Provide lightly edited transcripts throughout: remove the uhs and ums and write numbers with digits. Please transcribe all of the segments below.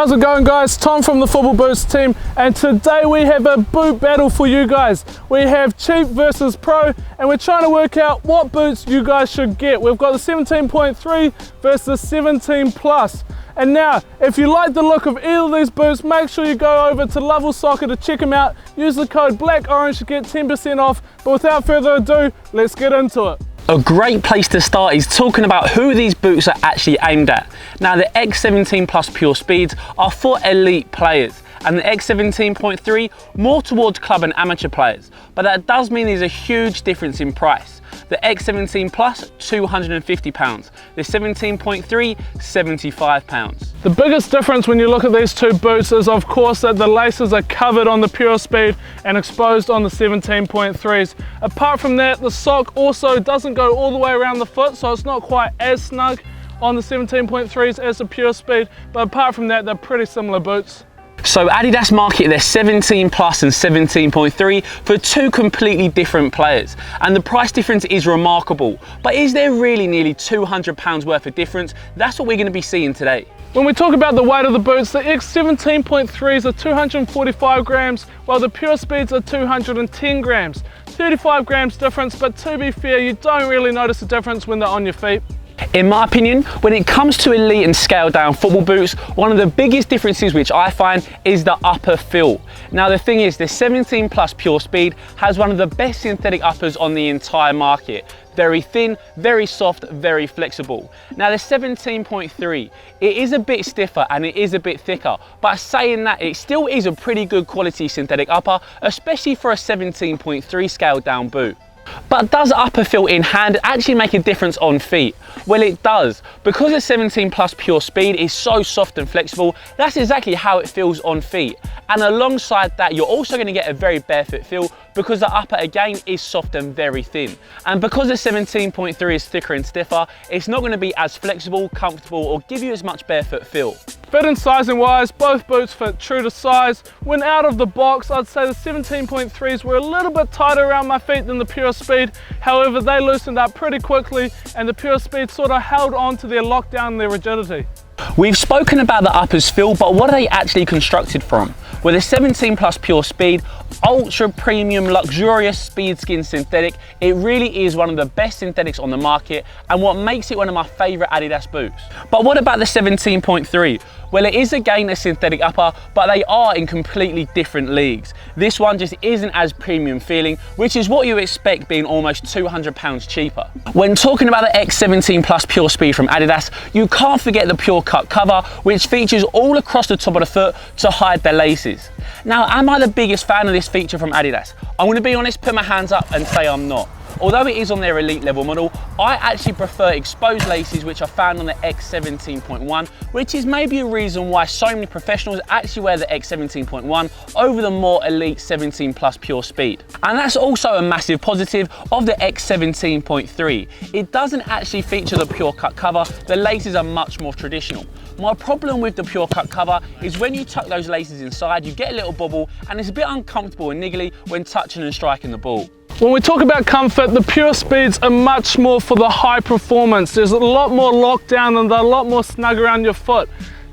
How's it going, guys? Tom from the Football Boots team, and today we have a boot battle for you guys. We have cheap versus pro, and we're trying to work out what boots you guys should get. We've got the 17.3 versus the 17 plus. And now, if you like the look of either of these boots, make sure you go over to Level Soccer to check them out. Use the code BLACKORANGE to get 10% off. But without further ado, let's get into it. A great place to start is talking about who these boots are actually aimed at. Now, the X17 Plus Pure Speeds are for elite players, and the X17.3 more towards club and amateur players. But that does mean there's a huge difference in price. The X17 Plus, £250. The 17.3, £75. The biggest difference when you look at these two boots is, of course, that the laces are covered on the Purespeed and exposed on the 17.3s. Apart from that, the sock also doesn't go all the way around the foot, so it's not quite as snug on the 17.3s as the Purespeed, but apart from that, they're pretty similar boots. So Adidas market their 17 plus and 17.3 for two completely different players, and the price difference is remarkable. But is there really nearly £200 worth of difference? That's what we're going to be seeing today. When we talk about the weight of the boots, the X17.3s are 245 grams, while the Purespeeds are 210 grams. 35 grams difference, but to be fair, you don't really notice the difference when they're on your feet. In my opinion, when it comes to elite and scaled down football boots, one of the biggest differences which I find is the upper feel. Now the thing is, the 17 Plus Pure Speed has one of the best synthetic uppers on the entire market. Very thin, very soft, very flexible. Now the 17.3, it is a bit stiffer and it is a bit thicker, but saying that, it still is a pretty good quality synthetic upper, especially for a 17.3 scaled down boot. But does upper feel in hand actually make a difference on feet? Well, it does. Because the 17 Plus Pure Speed is so soft and flexible, that's exactly how it feels on feet. And alongside that, you're also going to get a very barefoot feel because the upper again is soft and very thin. And because the 17.3 is thicker and stiffer, it's not going to be as flexible, comfortable, or give you as much barefoot feel. Fit and sizing wise, both boots fit true to size. When out of the box, I'd say the 17.3s were a little bit tighter around my feet than the Purespeed. However, they loosened up pretty quickly, and the Purespeed sort of held on to their lockdown and their rigidity. We've spoken about the uppers feel, but what are they actually constructed from? Well, the 17 Plus Pure Speed, ultra premium, luxurious speed skin synthetic, it really is one of the best synthetics on the market and what makes it one of my favorite Adidas boots. But what about the 17.3? Well, it is again a synthetic upper, but they are in completely different leagues. This one just isn't as premium feeling, which is what you expect being almost £200 cheaper. When talking about the X17 Plus Pure Speed from Adidas, you can't forget the Pure Cut cover, which features all across the top of the foot to hide the laces. Now, am I the biggest fan of this feature from Adidas? I'm going to be honest, put my hands up and say I'm not. Although it is on their elite level model, I actually prefer exposed laces which are found on the X17.1, which is maybe a reason why so many professionals actually wear the X17.1 over the more elite 17 Plus Pure Speed. And that's also a massive positive of the X17.3. It doesn't actually feature the Pure Cut cover, the laces are much more traditional. My problem with the Pure Cut cover is when you tuck those laces inside, you get a little bobble and it's a bit uncomfortable and niggly when touching and striking the ball. When we talk about comfort, the Purespeeds are much more for the high performance. There's a lot more lockdown and they're a lot more snug around your foot.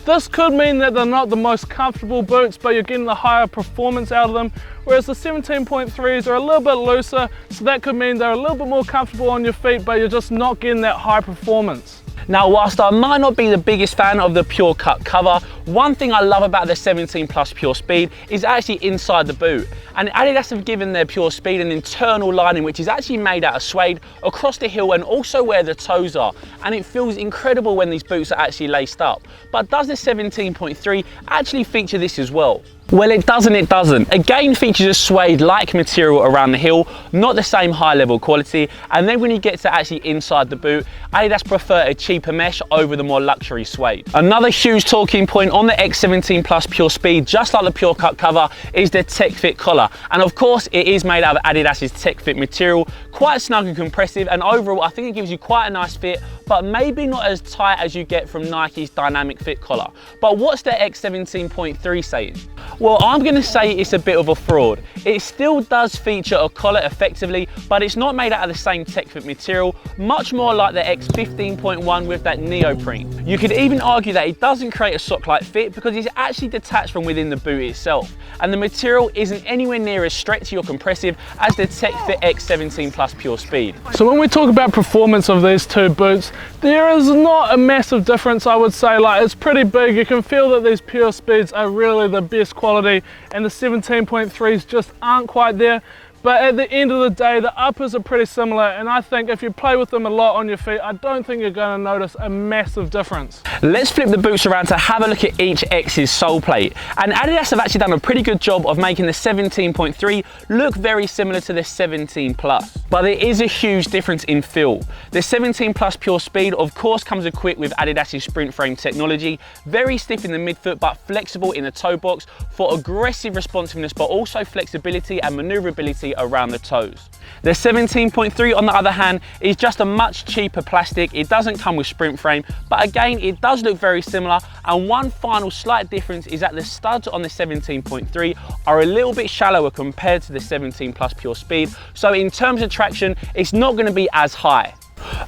This could mean that they're not the most comfortable boots, but you're getting the higher performance out of them, whereas the 17.3s are a little bit looser, so that could mean they're a little bit more comfortable on your feet, but you're just not getting that high performance. Now, whilst I might not be the biggest fan of the Pure Cut cover, one thing I love about the 17 Plus Pure Speed is actually inside the boot. And Adidas have given their Pure Speed an internal lining which is actually made out of suede across the heel and also where the toes are. And it feels incredible when these boots are actually laced up. But does the 17.3 actually feature this as well? Well, it doesn't, it doesn't. Again, features a suede-like material around the heel, not the same high-level quality, and then when you get to actually inside the boot, Adidas prefer a cheaper mesh over the more luxury suede. Another huge talking point on the X17 Plus Pure Speed, just like the Pure Cut cover, is the Tech Fit collar. And of course, it is made out of Adidas's Tech Fit material, quite snug and compressive, and overall, I think it gives you quite a nice fit, but maybe not as tight as you get from Nike's Dynamic Fit collar. But what's the X17.3 saying? Well, I'm going to say it's a bit of a fraud. It still does feature a collar effectively, but it's not made out of the same tech fit material, much more like the X17.1 with that neoprene. You could even argue that it doesn't create a sock-like fit because it's actually detached from within the boot itself, and the material isn't anywhere near as stretchy or compressive as the tech fit X17 Plus Pure Speed. So when we talk about performance of these two boots, there is not a massive difference, I would say. Like, it's pretty big. You can feel that these Pure Speeds are really the best quality, and the 17.3s just aren't quite there. But at the end of the day, the uppers are pretty similar, and I think if you play with them a lot on your feet, I don't think you're going to notice a massive difference. Let's flip the boots around to have a look at each X's sole plate. And Adidas have actually done a pretty good job of making the 17.3 look very similar to the 17 Plus. But there is a huge difference in feel. The 17 Plus Pure Speed of course comes equipped with Adidas's sprint frame technology, very stiff in the midfoot but flexible in the toe box for aggressive responsiveness, but also flexibility and maneuverability around the toes. The 17.3 on the other hand is just a much cheaper plastic. It doesn't come with sprint frame, but again it does look very similar, and one final slight difference is that the studs on the 17.3 are a little bit shallower compared to the 17 Plus Pure Speed, so in terms of traction it's not going to be as high.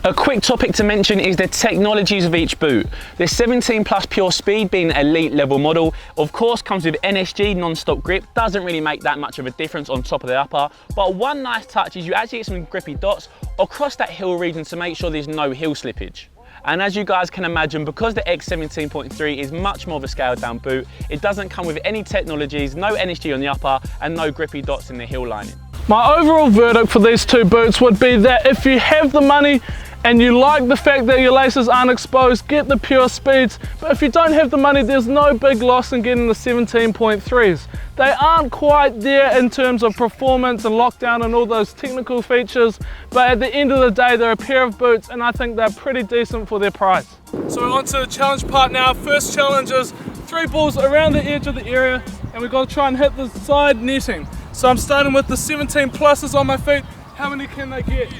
A quick topic to mention is the technologies of each boot. The 17 Plus Pure Speed, being an elite level model, of course comes with NSG non-stop grip. Doesn't really make that much of a difference on top of the upper, but one nice touch is you actually get some grippy dots across that heel region to make sure there's no heel slippage. And as you guys can imagine, because the X17.3 is much more of a scaled down boot, it doesn't come with any technologies, no NSG on the upper and no grippy dots in the heel lining. My overall verdict for these two boots would be that if you have the money and you like the fact that your laces aren't exposed, get the Pure Speeds. But if you don't have the money, there's no big loss in getting the 17.3s. They aren't quite there in terms of performance and lockdown and all those technical features, but at the end of the day, they're a pair of boots and I think they're pretty decent for their price. So we're on to the challenge part now. First challenge is 3 balls around the edge of the area, and we've got to try and hit the side netting. So I'm starting with the 17 pluses on my feet. How many can they get?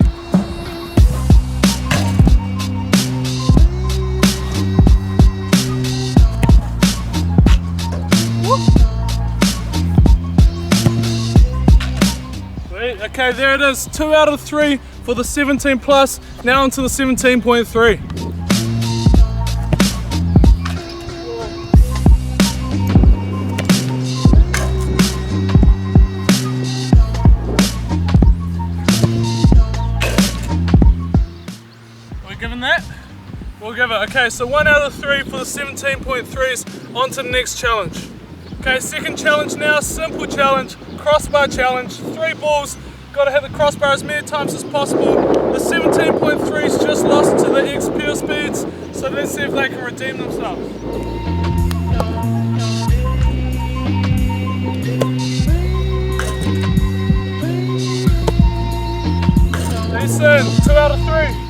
Sweet. Okay, there it is. 2 out of 3 for the 17 plus. Now onto the 17.3. We'll give it. Okay, so 1 out of 3 for the 17.3s. On to the next challenge. Okay, second challenge now, simple challenge, crossbar challenge. 3 balls, got to hit the crossbar as many times as possible. The 17.3s just lost to the X Pure Speeds, so let's see if they can redeem themselves. Decent, 2 out of 3.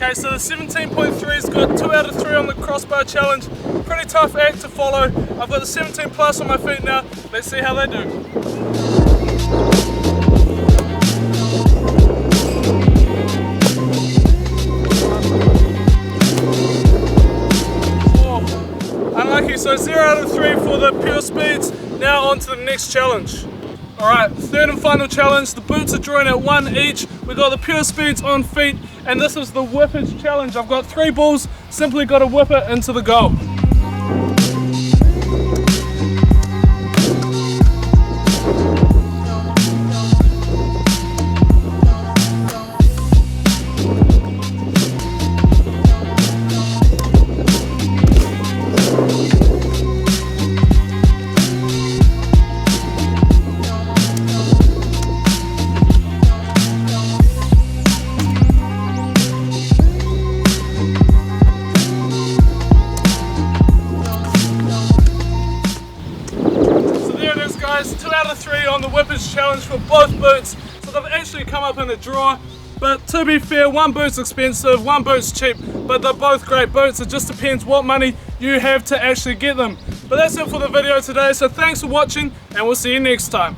Okay, so the 17.3's got 2 out of 3 on the crossbar challenge. Pretty tough act to follow. I've got the 17 plus on my feet now. Let's see how they do. Oh, unlucky, so 0 out of 3 for the Pure Speeds. Now on to the next challenge. Alright, third and final challenge. The boots are drawing at 1 each. We've got the Pure Speeds on feet, and this is the whippage challenge. I've got 3 balls, simply got to whip it into the goal. Guys, 2 out of 3 on the whippage challenge for both boots, so they've actually come up in a draw. But to be fair, one boot's expensive, one boot's cheap, but they're both great boots. It just depends what money you have to actually get them. But that's it for the video today, so thanks for watching and we'll see you next time.